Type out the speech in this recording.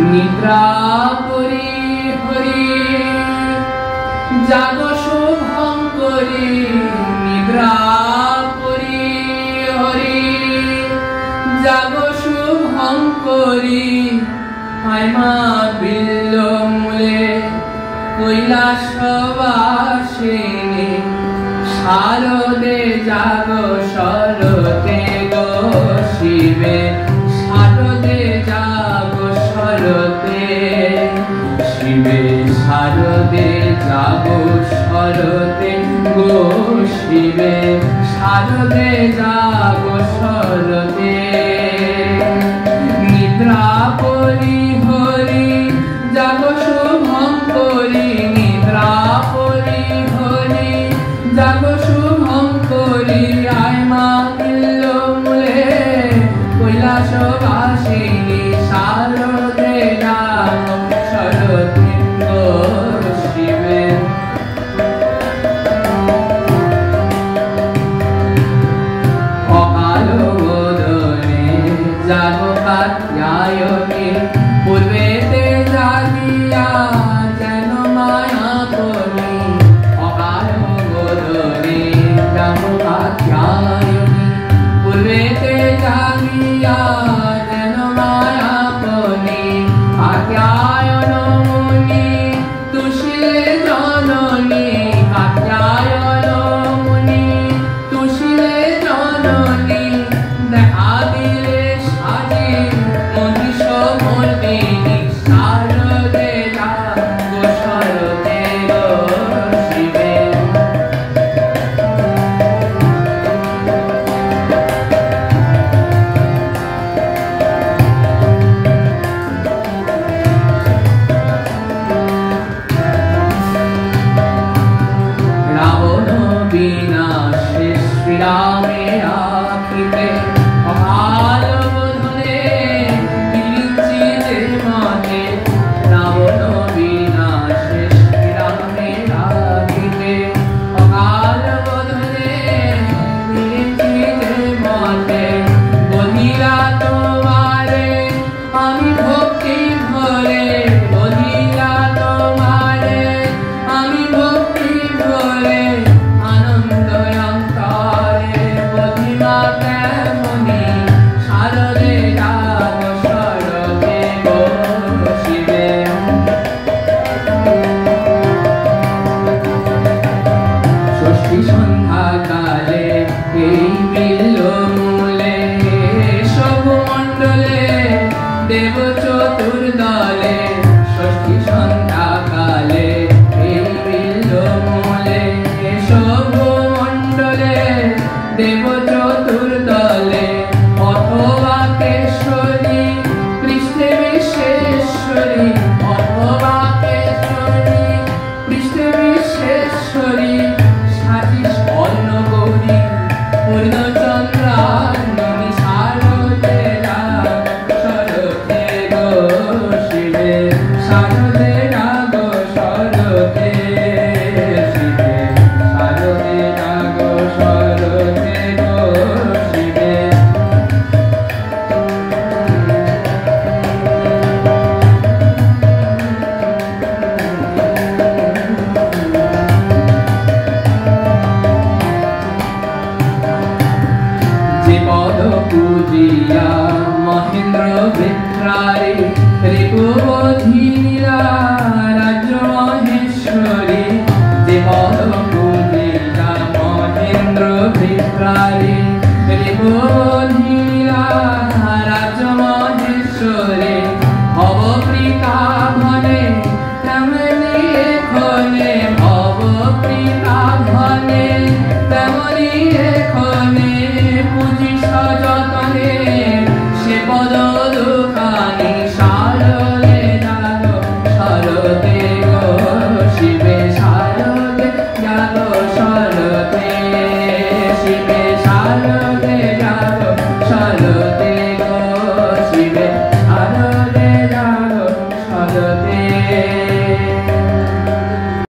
निद्रा करी हरि जागो शुभंकरी निद्रा करी हरि जागो शुभंकरी हायमा बिल्ल मूले কৈলাসবাসিনী শারদে জাগো শরতে গো শিবে শারদে জাগো শরতে শিবে শারদে জাগো শরতে গো শিবে শারদে জাগো শরতে নিদ্রা করি হরি জাগো শুভঙ্করি নিদ্রা করি হরি জাগো শুভঙ্করি আয় মা বিল্ল মূলে কৈলাসবাসিনী শারদে জাগো শরতে গো শিবে অকাল বোধনে জাগো কাত্যায়নী পূর্বেতে জাগিয়া যেন মায়া করি অকাল বোধনে জাগো কাত্যায়নী পূর্বেতে জাগিয়া যেন মায়া করি কাত্যায়ন মুনি তুষিলে জননী কাত্যায়ন মুনি তুষিলে জননী দেখা দিলে সাজে মহিষ মর্দিনী শারদে জাগো শরতে গো শিবে রাবণ বিনাশে শ্রীরামের আখিতে অকাল বোধনে বিরিঞ্চিতে মতে রাবণ বিনাশে শ্রীরামের আখিতে অকাল বোধনে বিরিঞ্চিতে মতে বধিরা তোমারে আমি ভক্তি ভরে বধিরা তোমারে আমি ভক্তি ভরে আনন্দ অন্তরে বধিমা তেমনি শারদে জাগো শরতে গো শিবে ষষ্ঠী সন্ধ্যা কালে এই বিল্ল মূলে শোভমণ্ডলে দেব চতুর্দলে ষষ্ঠী সন্ধ্যা কালে এই বিল্ল মূলে শোভমণ্ডলে দেব চতুর্দলে অথবা কেশরী পৃষ্ঠে বিশ্বেশ্বরী অথবা কেশরী পৃষ্ঠে বিশ্বেশ্বরী সাজি স্বর্ণ গৌরী পূর্ণচন্দ্রাননী শারদে জাগো শরতে গো শিবে শারদে জাগো শরতে শিবে শারদে জাগো শরতে গো শিবে যে পদ পূজিয়া মহেন্দ্র বৃত্রারে